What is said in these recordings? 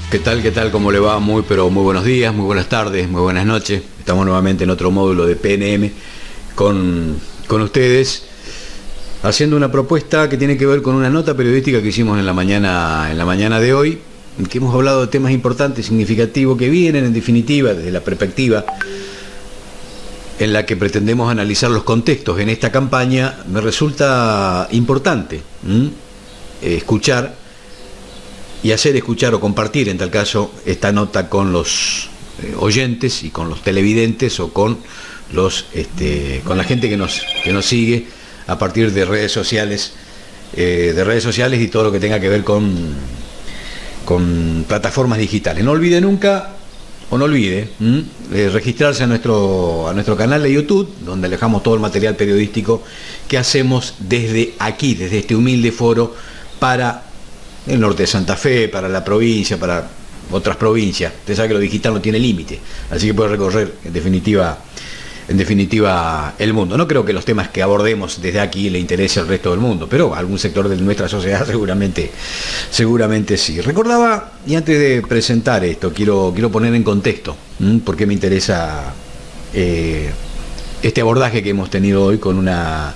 ¿Qué tal? ¿Qué tal? ¿Cómo le va? Pero muy buenos días, muy buenas tardes, muy buenas noches. Estamos nuevamente en otro módulo de PNM con ustedes, haciendo una propuesta que tiene que ver con una nota periodística que hicimos en la mañana de hoy, en que hemos hablado de temas importantes, significativos, que vienen en definitiva desde la perspectiva en la que pretendemos analizar los contextos en esta campaña. Me resulta importante escuchar y hacer escuchar o compartir, en tal caso, esta nota con los oyentes y con los televidentes o con la gente que nos sigue a partir de redes sociales y todo lo que tenga que ver con plataformas digitales. No olvide nunca, o no olvide, registrarse a nuestro canal de YouTube, donde dejamos todo el material periodístico que hacemos desde aquí, desde este humilde foro, para el norte de Santa Fe, para la provincia, para otras provincias. Usted sabe que lo digital no tiene límite, así que puede recorrer en definitiva el mundo. No creo que los temas que abordemos desde aquí le interese al resto del mundo, pero a algún sector de nuestra sociedad seguramente sí. Recordaba, y antes de presentar esto, quiero poner en contexto por qué me interesa este abordaje que hemos tenido hoy con una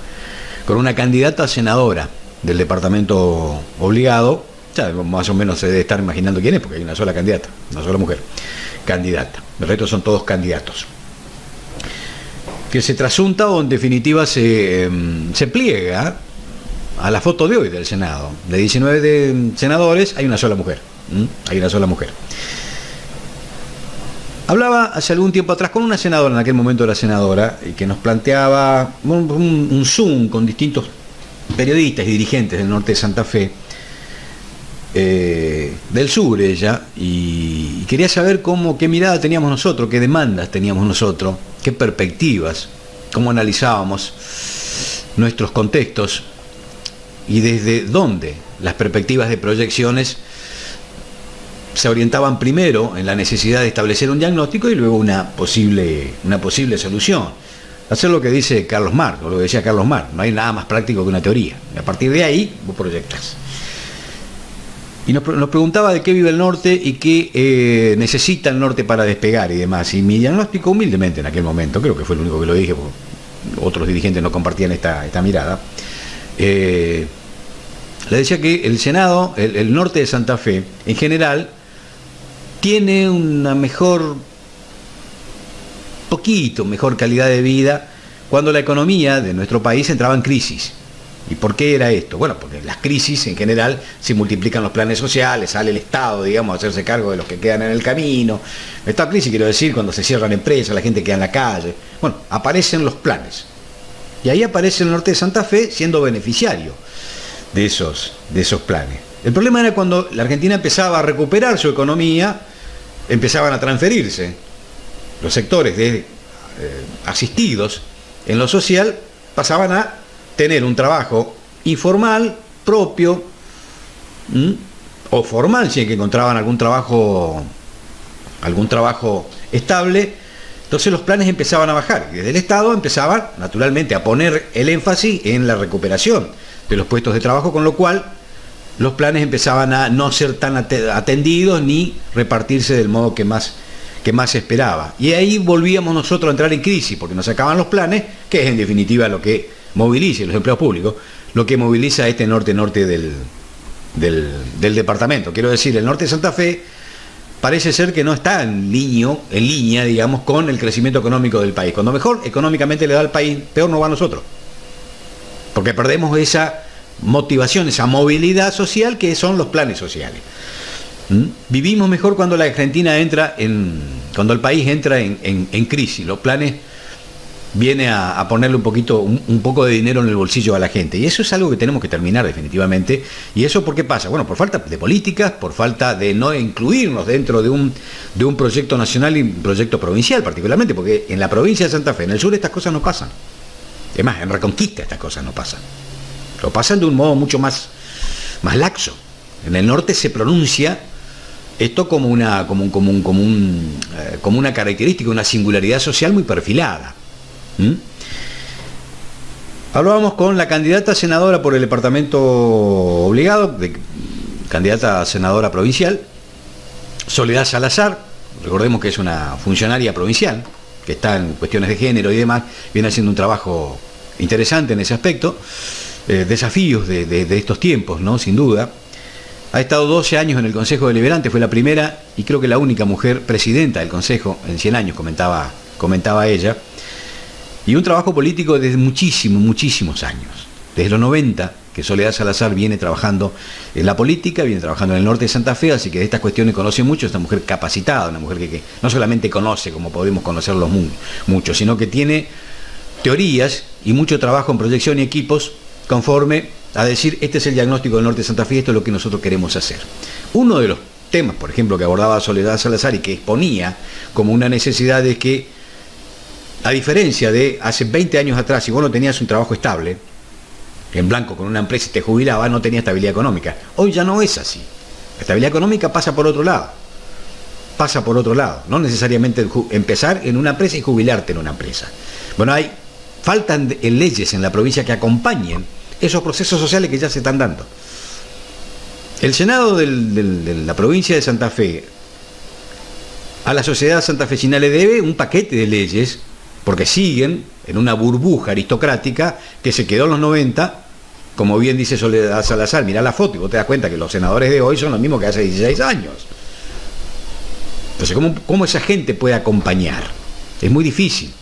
candidata senadora del departamento obligado. Ya más o menos se debe estar imaginando quién es, porque hay una sola candidata, una sola mujer candidata. El resto son todos candidatos. Que se trasunta o en definitiva se pliega a la foto de hoy del Senado. De 19 senadores hay una sola mujer. Hay una sola mujer. Hablaba hace algún tiempo atrás con una senadora, en aquel momento era senadora, y que nos planteaba un Zoom con distintos periodistas y dirigentes del norte de Santa Fe, del sur ella, y quería saber qué mirada teníamos nosotros, qué demandas teníamos nosotros, qué perspectivas, cómo analizábamos nuestros contextos y desde dónde las perspectivas de proyecciones se orientaban primero en la necesidad de establecer un diagnóstico y luego una posible solución. Hacer lo que dice Carlos Marx, o lo que decía Carlos Marx: no hay nada más práctico que una teoría. Y a partir de ahí vos proyectas. Y nos preguntaba de qué vive el norte y qué necesita el norte para despegar y demás. Y mi diagnóstico, humildemente en aquel momento, creo que fue el único que lo dije, porque otros dirigentes no compartían esta mirada, le decía que el Senado, el norte de Santa Fe, en general, tiene una poquito mejor calidad de vida cuando la economía de nuestro país entraba en crisis. ¿Y por qué era esto? Bueno, porque las crisis en general se multiplican los planes sociales, sale el Estado, digamos, a hacerse cargo de los que quedan en el camino. Esta crisis, quiero decir, cuando se cierran empresas, la gente queda en la calle. Bueno, aparecen los planes. Y ahí aparece el norte de Santa Fe siendo beneficiario de esos planes. El problema era cuando la Argentina empezaba a recuperar su economía, empezaban a transferirse los sectores asistidos en lo social, pasaban a tener un trabajo informal, propio, o formal, si es que encontraban algún trabajo estable. Entonces los planes empezaban a bajar y desde el Estado empezaban naturalmente a poner el énfasis en la recuperación de los puestos de trabajo, con lo cual los planes empezaban a no ser tan atendidos ni repartirse del modo que más se esperaba. Y ahí volvíamos nosotros a entrar en crisis, porque nos sacaban los planes, que es en definitiva lo que moviliza los empleos públicos, lo que moviliza este norte del departamento. Quiero decir, el norte de Santa Fe parece ser que no está en línea, digamos, con el crecimiento económico del país. Cuando mejor económicamente le da al país, peor nos va a nosotros. Porque perdemos esa motivación, esa movilidad social que son los planes sociales. Vivimos mejor cuando la Argentina cuando el país entra en crisis. Los planes viene a ponerle un poco de dinero en el bolsillo a la gente. Y eso es algo que tenemos que terminar definitivamente. ¿Y eso por qué pasa? Bueno, por falta de políticas, por falta de no incluirnos dentro de un proyecto nacional y un proyecto provincial particularmente, porque en la provincia de Santa Fe, en el sur, estas cosas no pasan. Es más, en Reconquista estas cosas no pasan. Lo pasan de un modo mucho más laxo. En el norte se pronuncia esto como una característica, una singularidad social muy perfilada. Hablábamos con la candidata senadora por el departamento obligado, candidata a senadora provincial, Soledad Salazar, recordemos que es una funcionaria provincial, que está en cuestiones de género y demás, viene haciendo un trabajo interesante en ese aspecto, desafíos de estos tiempos, ¿no? Sin duda. Ha estado 12 años en el Consejo Deliberante, fue la primera y creo que la única mujer presidenta del Consejo en 100 años, comentaba ella. Y un trabajo político desde muchísimos años. Desde los 90, que Soledad Salazar viene trabajando en la política, viene trabajando en el norte de Santa Fe, así que de estas cuestiones conoce mucho, esta mujer capacitada, una mujer que no solamente conoce, como podemos conocerlos muchos, sino que tiene teorías y mucho trabajo en proyección y equipos conforme a decir, este es el diagnóstico del norte de Santa Fe, esto es lo que nosotros queremos hacer. Uno de los temas, por ejemplo, que abordaba Soledad Salazar y que exponía como una necesidad es que, a diferencia de hace 20 años atrás, si vos no tenías un trabajo estable, en blanco con una empresa y te jubilabas, no tenía estabilidad económica. Hoy ya no es así. La estabilidad económica pasa por otro lado. No necesariamente empezar en una empresa y jubilarte en una empresa. Bueno, faltan leyes en la provincia que acompañen esos procesos sociales que ya se están dando. El Senado de la provincia de Santa Fe a la sociedad santafesina le debe un paquete de leyes, porque siguen en una burbuja aristocrática que se quedó en los 90, como bien dice Soledad Salazar. Mirá la foto y vos te das cuenta que los senadores de hoy son los mismos que hace 16 años. Entonces, ¿cómo esa gente puede acompañar? Es muy difícil.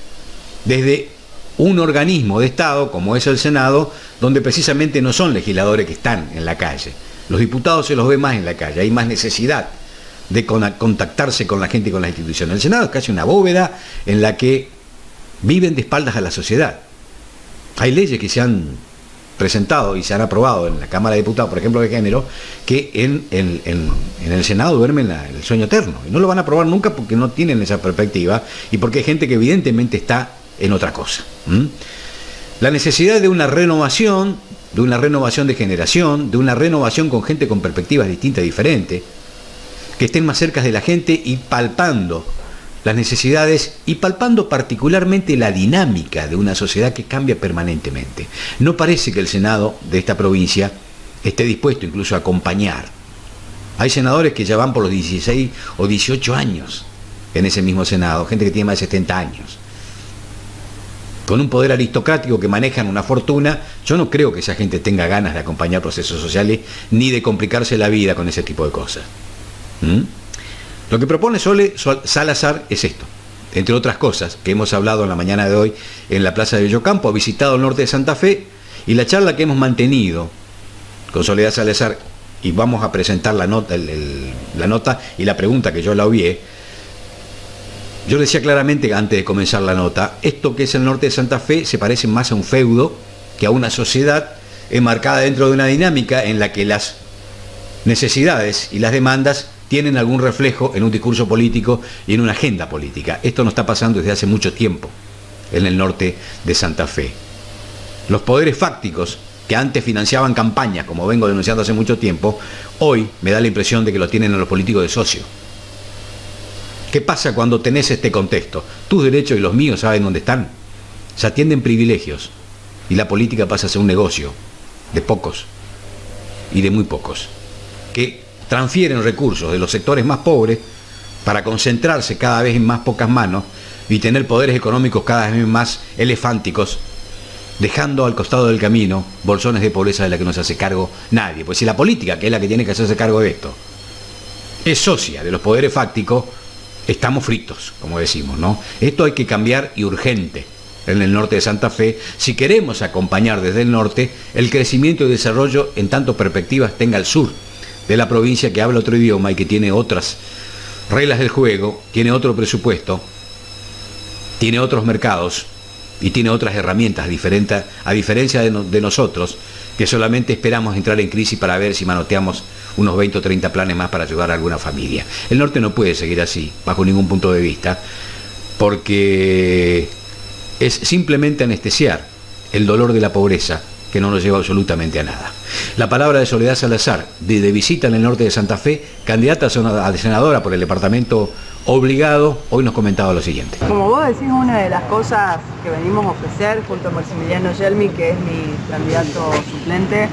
Desde un organismo de Estado, como es el Senado, donde precisamente no son legisladores que están en la calle. Los diputados se los ve más en la calle, hay más necesidad de contactarse con la gente y con las instituciones. El Senado es casi una bóveda en la que viven de espaldas a la sociedad. Hay leyes que se han presentado y se han aprobado en la Cámara de Diputados, por ejemplo, de género, que en el Senado duermen el sueño eterno. Y no lo van a aprobar nunca porque no tienen esa perspectiva y porque hay gente que evidentemente está en otra cosa. La necesidad de una renovación de generación, de una renovación con gente con perspectivas distintas, diferentes, que estén más cerca de la gente y palpando las necesidades y palpando particularmente la dinámica de una sociedad que cambia permanentemente. No parece que el Senado de esta provincia esté dispuesto incluso a acompañar. Hay senadores que ya van por los 16 o 18 años en ese mismo Senado, gente que tiene más de 70 años. Con un poder aristocrático que manejan una fortuna, yo no creo que esa gente tenga ganas de acompañar procesos sociales ni de complicarse la vida con ese tipo de cosas. Lo que propone Salazar es esto, entre otras cosas, que hemos hablado en la mañana de hoy en la Plaza de Bellocampo, ha visitado el norte de Santa Fe, y la charla que hemos mantenido con Soledad Salazar, y vamos a presentar la nota y la pregunta que yo la obvié. Yo decía claramente antes de comenzar la nota, esto que es el norte de Santa Fe se parece más a un feudo que a una sociedad enmarcada dentro de una dinámica en la que las necesidades y las demandas tienen algún reflejo en un discurso político y en una agenda política. Esto no está pasando desde hace mucho tiempo en el norte de Santa Fe. Los poderes fácticos que antes financiaban campañas, como vengo denunciando hace mucho tiempo, hoy me da la impresión de que lo tienen a los políticos de socio. ¿Qué pasa cuando tenés este contexto? Tus derechos y los míos saben dónde están. Se atienden privilegios y la política pasa a ser un negocio de pocos y de muy pocos, que transfieren recursos de los sectores más pobres para concentrarse cada vez en más pocas manos y tener poderes económicos cada vez más elefánticos, dejando al costado del camino bolsones de pobreza de la que no se hace cargo nadie. Pues si la política, que es la que tiene que hacerse cargo de esto, es socia de los poderes fácticos, estamos fritos, como decimos, ¿no? Esto hay que cambiar y urgente en el norte de Santa Fe, si queremos acompañar desde el norte el crecimiento y desarrollo en tanto perspectivas tenga el sur de la provincia, que habla otro idioma y que tiene otras reglas del juego, tiene otro presupuesto, tiene otros mercados y tiene otras herramientas a diferencia de nosotros, que solamente esperamos entrar en crisis para ver si manoteamos unos 20 o 30 planes más para ayudar a alguna familia. El norte no puede seguir así, bajo ningún punto de vista, porque es simplemente anestesiar el dolor de la pobreza, que no nos lleva absolutamente a nada. La palabra de Soledad Salazar, de visita en el norte de Santa Fe, candidata a senadora por el departamento obligado, hoy nos comentaba lo siguiente. Como vos decís, una de las cosas que venimos a ofrecer junto a Maximiliano Yelmi, que es mi candidato suplente,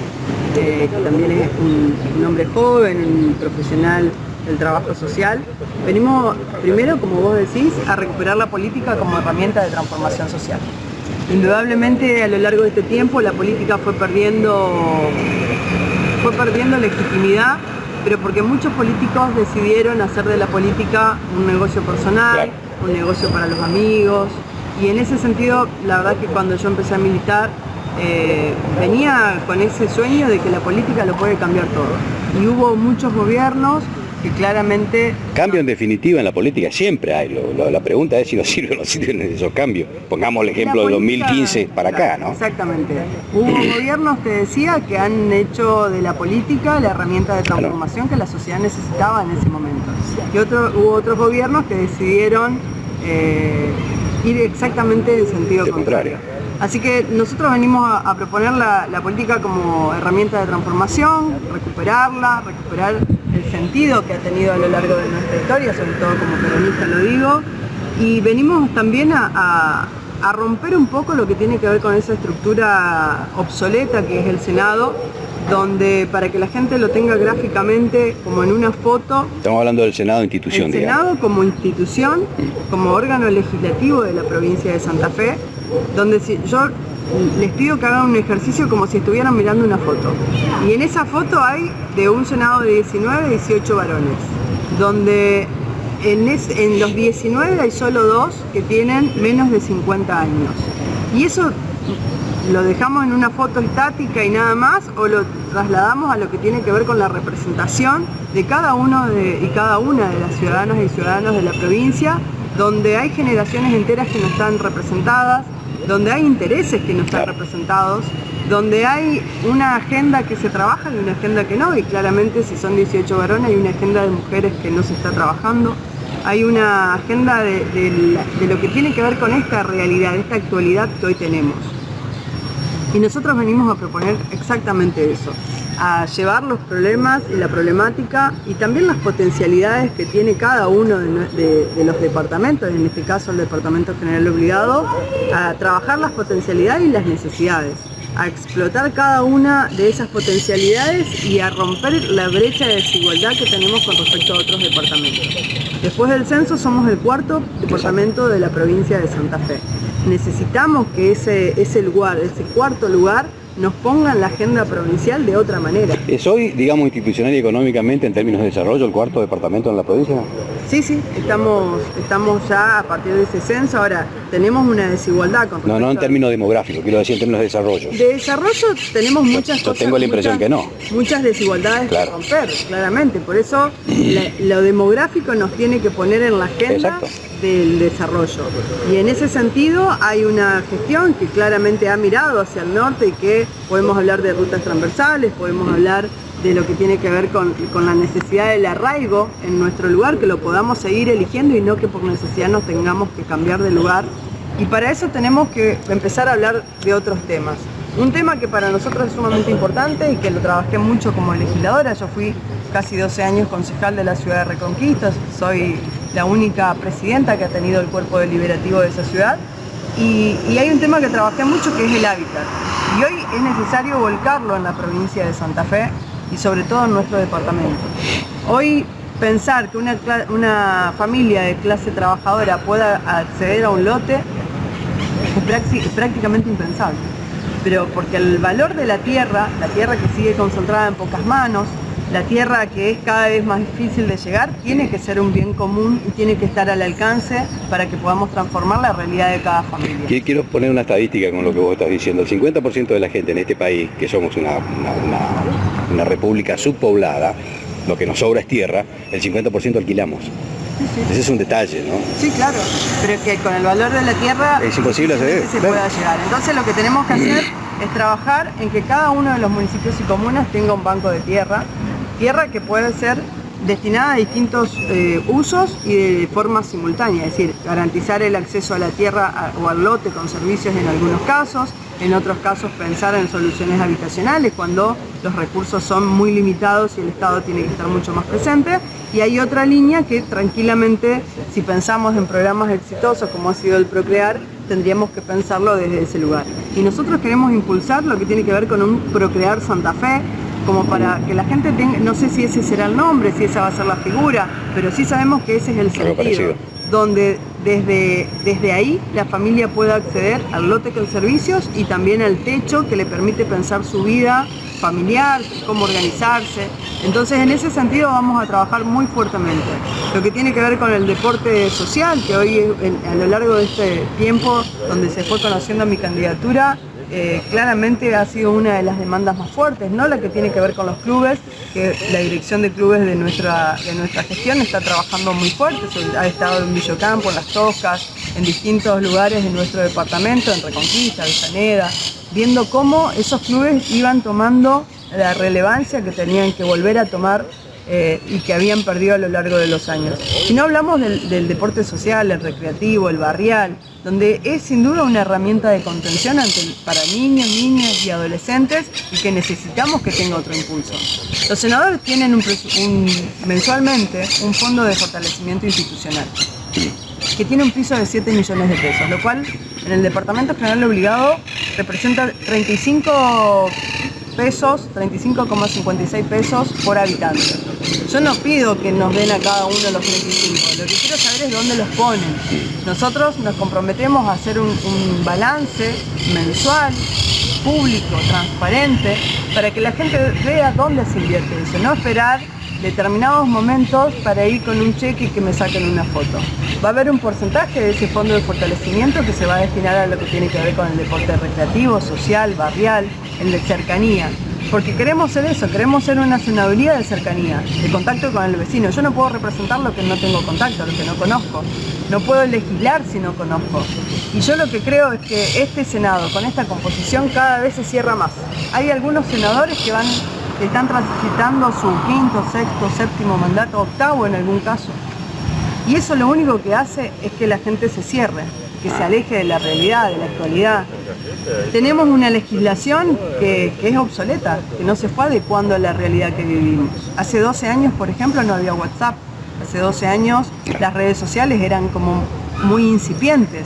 que también es un hombre joven, un profesional del trabajo social. Venimos primero, como vos decís, a recuperar la política como herramienta de transformación social. Indudablemente a lo largo de este tiempo la política fue perdiendo legitimidad, pero porque muchos políticos decidieron hacer de la política un negocio personal, un negocio para los amigos, y en ese sentido la verdad que cuando yo empecé a militar venía con ese sueño de que la política lo puede cambiar todo, y hubo muchos gobiernos que claramente... Cambio en definitiva en la política siempre hay, la pregunta es si nos sirven o no sirven esos cambios. Pongamos el ejemplo de 2015 para acá, ¿no? Exactamente. Hubo gobiernos, te decía, que han hecho de la política la herramienta de transformación que la sociedad necesitaba en ese momento. Y hubo otros gobiernos que decidieron ir exactamente en sentido contrario. Así que nosotros venimos a proponer la política como herramienta de transformación, recuperar el sentido que ha tenido a lo largo de nuestra historia, sobre todo como peronista lo digo, y venimos también a romper un poco lo que tiene que ver con esa estructura obsoleta que es el Senado, donde para que la gente lo tenga gráficamente como en una foto. Estamos hablando del Senado institución, digamos. El Senado como institución, como órgano legislativo de la provincia de Santa Fe, donde yo les pido que hagan un ejercicio como si estuvieran mirando una foto. Y en esa foto hay de un Senado de 19, 18 varones, donde en los 19 hay solo 2 que tienen menos de 50 años. Y eso lo dejamos en una foto estática y nada más, o lo trasladamos a lo que tiene que ver con la representación de cada uno y cada una de las ciudadanas y ciudadanos de la provincia, donde hay generaciones enteras que no están representadas, donde hay intereses que no están representados, donde hay una agenda que se trabaja y una agenda que no, y claramente si son 18 varones hay una agenda de mujeres que no se está trabajando, hay una agenda de lo que tiene que ver con esta realidad, esta actualidad que hoy tenemos. Y nosotros venimos a proponer exactamente eso, a llevar los problemas y la problemática y también las potencialidades que tiene cada uno de los departamentos, en este caso el Departamento General Obligado, a trabajar las potencialidades y las necesidades, a explotar cada una de esas potencialidades y a romper la brecha de desigualdad que tenemos con respecto a otros departamentos. Después del censo somos el 4.º departamento de la provincia de Santa Fe. Necesitamos que ese 4.º lugar nos ponga en la agenda provincial de otra manera. ¿Es hoy, digamos, institucional y económicamente en términos de desarrollo el 4.º departamento en la provincia? Sí, estamos ya a partir de ese censo. Ahora, tenemos una desigualdad con respecto No en términos demográficos, quiero decir en términos de desarrollo. De desarrollo tenemos muchas cosas. Yo tengo la impresión que no. Muchas desigualdades que romper, claramente. Por eso lo demográfico nos tiene que poner en la agenda del desarrollo. Y en ese sentido hay una gestión que claramente ha mirado hacia el norte y que podemos hablar de rutas transversales, podemos hablar de lo que tiene que ver con la necesidad del arraigo en nuestro lugar, que lo podamos seguir eligiendo y no que por necesidad nos tengamos que cambiar de lugar. Y para eso tenemos que empezar a hablar de otros temas. Un tema que para nosotros es sumamente importante y que lo trabajé mucho como legisladora. Yo fui casi 12 años concejal de la ciudad de Reconquista, soy la única presidenta que ha tenido el cuerpo deliberativo de esa ciudad. Y hay un tema que trabajé mucho que es el hábitat. Y hoy es necesario volcarlo en la provincia de Santa Fe y sobre todo en nuestro departamento. Hoy pensar que una familia de clase trabajadora pueda acceder a un lote es prácticamente impensable. Pero porque el valor de la tierra que sigue concentrada en pocas manos, la tierra que es cada vez más difícil de llegar, tiene que ser un bien común y tiene que estar al alcance para que podamos transformar la realidad de cada familia. Quiero poner una estadística con lo que vos estás diciendo. El 50% de la gente en este país, que somos una república subpoblada, lo que nos sobra es tierra, el 50% alquilamos. Sí. Ese es un detalle, ¿no? Sí, claro, pero que con el valor de la tierra es imposible hacer se pueda llegar. Entonces lo que tenemos que hacer es trabajar en que cada uno de los municipios y comunas tenga un banco de tierra que puede ser destinada a distintos usos y de forma simultánea, es decir, garantizar el acceso a la tierra o al lote con servicios en algunos casos, en otros casos pensar en soluciones habitacionales cuando los recursos son muy limitados y el Estado tiene que estar mucho más presente. Y hay otra línea que tranquilamente, si pensamos en programas exitosos como ha sido el Procrear, tendríamos que pensarlo desde ese lugar. Y nosotros queremos impulsar lo que tiene que ver con un Procrear Santa Fe, como para que la gente tenga, no sé si ese será el nombre, si esa va a ser la figura, pero sí sabemos que ese es el sentido, donde desde ahí la familia pueda acceder al lote con servicios y también al techo que le permite pensar su vida familiar, cómo organizarse. Entonces, en ese sentido vamos a trabajar muy fuertemente. Lo que tiene que ver con el deporte social, que hoy a lo largo de este tiempo donde se fue conociendo mi candidatura, claramente ha sido una de las demandas más fuertes, ¿no? La que tiene que ver con los clubes, que la dirección de clubes de nuestra gestión está trabajando muy fuerte. Ha estado en Villocampo, en Las Toscas, en distintos lugares de nuestro departamento, en Reconquista, Avellaneda, viendo cómo esos clubes iban tomando la relevancia que tenían que volver a tomar y que habían perdido a lo largo de los años. Si no hablamos del deporte social, el recreativo, el barrial, donde es sin duda una herramienta de contención para niños, niñas y adolescentes y que necesitamos que tenga otro impulso. Los senadores tienen mensualmente un fondo de fortalecimiento institucional que tiene un piso de 7 millones de pesos, lo cual en el Departamento General Obligado representa 35,56 pesos por habitante. Yo no pido que nos den a cada uno los 35, lo que quiero saber es dónde los ponen. Nosotros nos comprometemos a hacer un balance mensual, público, transparente, para que la gente vea dónde se invierte eso, no esperar determinados momentos para ir con un cheque y que me saquen una foto. Va a haber un porcentaje de ese fondo de fortalecimiento que se va a destinar a lo que tiene que ver con el deporte recreativo, social, barrial, el de cercanía. Porque queremos ser eso, queremos ser una senaduría de cercanía, de contacto con el vecino. Yo no puedo representar lo que no tengo contacto, lo que no conozco. No puedo legislar si no conozco. Y yo lo que creo es que este Senado, con esta composición, cada vez se cierra más. Hay algunos senadores que están transitando su quinto, sexto, séptimo mandato, octavo en algún caso. Y eso lo único que hace es que la gente se cierre, que se aleje de la realidad, de la actualidad. Tenemos una legislación que es obsoleta, que no se fue adecuando a la realidad que vivimos. Hace 12 años, por ejemplo, no había WhatsApp. Hace 12 años las redes sociales eran como muy incipientes.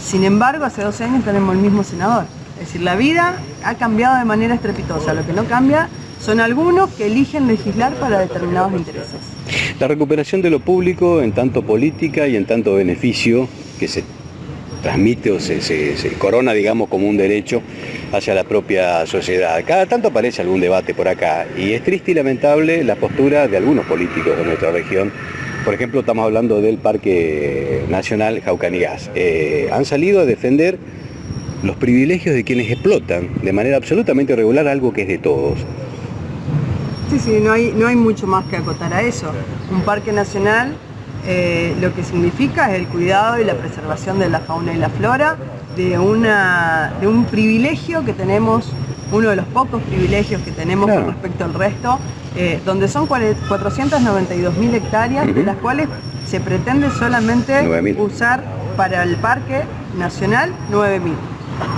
Sin embargo, hace 12 años tenemos el mismo senador. Es decir, la vida ha cambiado de manera estrepitosa. Lo que no cambia son algunos que eligen legislar para determinados intereses. La recuperación de lo público en tanto política y en tanto beneficio que se transmite o se corona, digamos, como un derecho hacia la propia sociedad. Cada tanto aparece algún debate por acá y es triste y lamentable la postura de algunos políticos de nuestra región. Por ejemplo, estamos hablando del Parque Nacional Jaucanigás. Han salido a defender los privilegios de quienes explotan de manera absolutamente irregular algo que es de todos. Sí, no hay mucho más que acotar a eso. Un parque nacional lo que significa es el cuidado y la preservación de la fauna y la flora, de un privilegio que tenemos, uno de los pocos privilegios que tenemos con respecto al resto, donde son 492.000 hectáreas, de las cuales se pretende solamente usar para el Parque Nacional 9.000.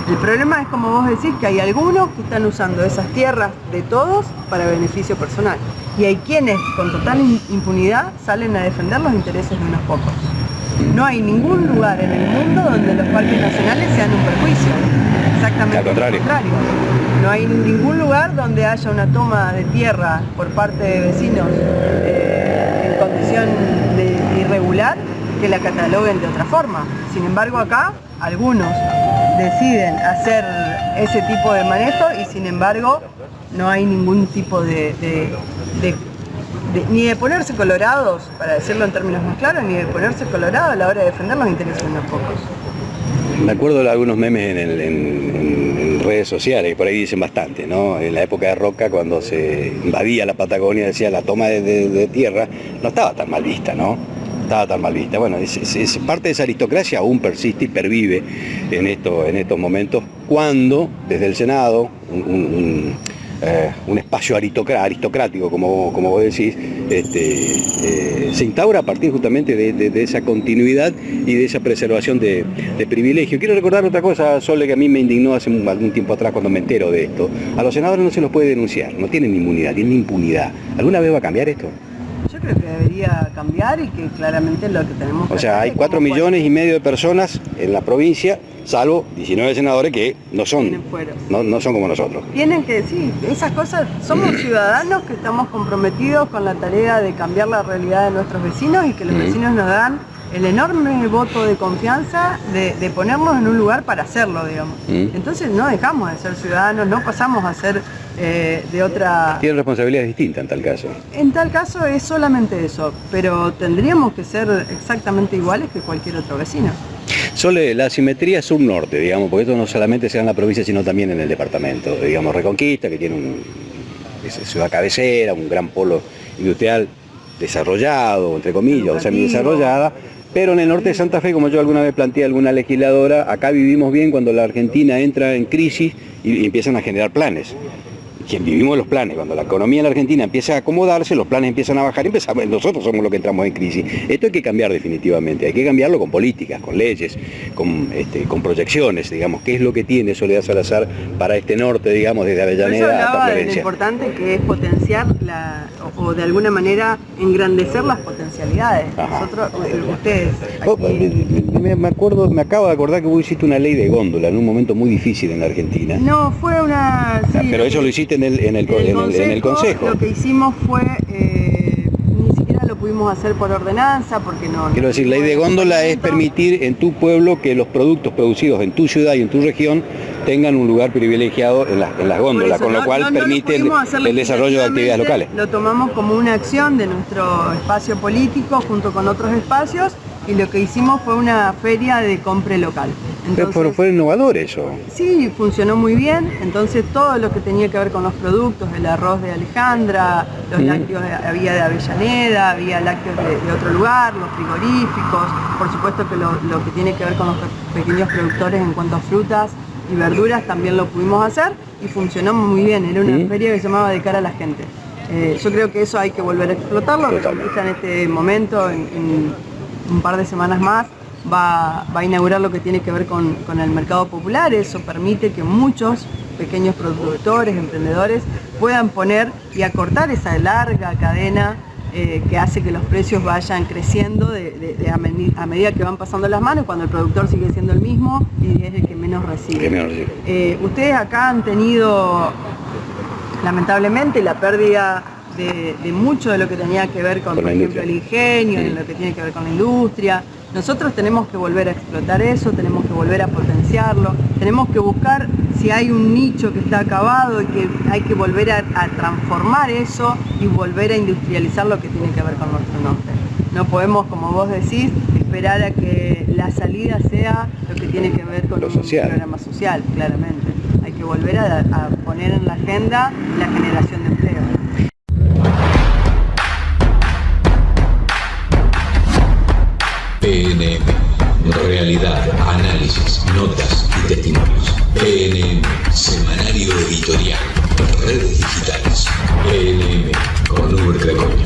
El problema es, como vos decís, que hay algunos que están usando esas tierras de todos para beneficio personal. Y hay quienes con total impunidad salen a defender los intereses de unos pocos. No hay ningún lugar en el mundo donde los parques nacionales sean un perjuicio. Exactamente al contrario. No hay ningún lugar donde haya una toma de tierra por parte de vecinos en condición irregular que la cataloguen de otra forma. Sin embargo, acá algunos deciden hacer ese tipo de manejo y sin embargo no hay ningún tipo ni de ponerse colorados, para decirlo en términos más claros, ni de ponerse colorado a la hora de defender los intereses de unos pocos. Me acuerdo de algunos memes en redes sociales, que por ahí dicen bastante, ¿no? En la época de Roca, cuando se invadía la Patagonia, decía la toma de tierra, no estaba tan mal vista, ¿no? Estaba tan mal vista. Bueno, es parte de esa aristocracia aún persiste y pervive en estos momentos, cuando desde el Senado un espacio aristocrático, como vos decís, se instaura a partir justamente de esa continuidad y de esa preservación de privilegio. Quiero recordar otra cosa, Sole, que a mí me indignó hace algún tiempo atrás cuando me entero de esto. A los senadores no se los puede denunciar, no tienen inmunidad, tienen impunidad. ¿Alguna vez va a cambiar esto? Yo creo que debería cambiar y que claramente lo que tenemos que O sea, hacer hay es 4,5 como millones de personas en la provincia, salvo 19 senadores que no son, Tienen fueros. no son como nosotros. Tienen que decir, esas cosas, somos ciudadanos que estamos comprometidos con la tarea de cambiar la realidad de nuestros vecinos y que los vecinos nos dan el enorme voto de confianza de ponernos en un lugar para hacerlo, digamos. Entonces no dejamos de ser ciudadanos, no pasamos a ser de otra... Tienen responsabilidades distintas en tal caso. En tal caso es solamente eso, pero tendríamos que ser exactamente iguales que cualquier otro vecino. Sole, la asimetría sur-norte, digamos, porque esto no solamente se da en la provincia, sino también en el departamento. Digamos, Reconquista, que tiene es ciudad cabecera, un gran polo industrial desarrollado, entre comillas, o semi-desarrollada, pero en el norte de Santa Fe, como yo alguna vez planteé a alguna legisladora, acá vivimos bien cuando la Argentina entra en crisis y empiezan a generar planes. Quien vivimos los planes, cuando la economía en la Argentina empieza a acomodarse, los planes empiezan a bajar, nosotros somos los que entramos en crisis. Esto hay que cambiar definitivamente, hay que cambiarlo con políticas, con leyes, con proyecciones, digamos, qué es lo que tiene Soledad Salazar para este norte, digamos, desde Avellaneda hasta de lo Florencia. importante que es potenciar o de alguna manera engrandecer las potencialidades. Nosotros, ustedes... Me acabo de acordar que vos hiciste una ley de góndola en un momento muy difícil en la Argentina. No, fue una... Sí, pero eso lo hiciste en el consejo. Lo que hicimos fue, ni siquiera lo pudimos hacer por ordenanza, porque no... Quiero decir, ley de góndola es permitir en tu pueblo que los productos producidos en tu ciudad y en tu región tengan un lugar privilegiado en las góndolas, con lo cual permite el desarrollo de actividades locales. Lo tomamos como una acción de nuestro espacio político junto con otros espacios y lo que hicimos fue una feria de compra local. Entonces, fue innovador eso. Sí, funcionó muy bien, entonces todo lo que tenía que ver con los productos, el arroz de Alejandra, los lácteos había de Avellaneda, había lácteos de otro lugar, los frigoríficos, por supuesto que lo que tiene que ver con los pequeños productores en cuanto a frutas y verduras también lo pudimos hacer y funcionó muy bien, era una feria que se llamaba De Cara a la Gente. Yo creo que eso hay que volver a explotarlo, Reconquista en este momento, en un par de semanas más, va a inaugurar lo que tiene que ver con el mercado popular. Eso permite que muchos pequeños productores, emprendedores, puedan poner y acortar esa larga cadena que hace que los precios vayan creciendo a medida que van pasando las manos, cuando el productor sigue siendo el mismo y es el que menos recibe. Ustedes acá han tenido, lamentablemente, la pérdida de mucho de lo que tenía que ver con, por ejemplo, el ingenio, en lo que tiene que ver con la industria. Nosotros tenemos que volver a explotar eso, tenemos que volver a potenciarlo, tenemos que buscar si hay un nicho que está acabado y que hay que volver a transformar eso y volver a industrializar lo que tiene que ver con nuestro norte. No podemos, como vos decís, esperar a que la salida sea lo que tiene que ver con un programa social, claramente. Hay que volver a poner en la agenda la generación de empleo. PNM, realidad, análisis, notas y testimonios. PNM, semanario editorial, redes digitales. PNM, con Uber Gregorio.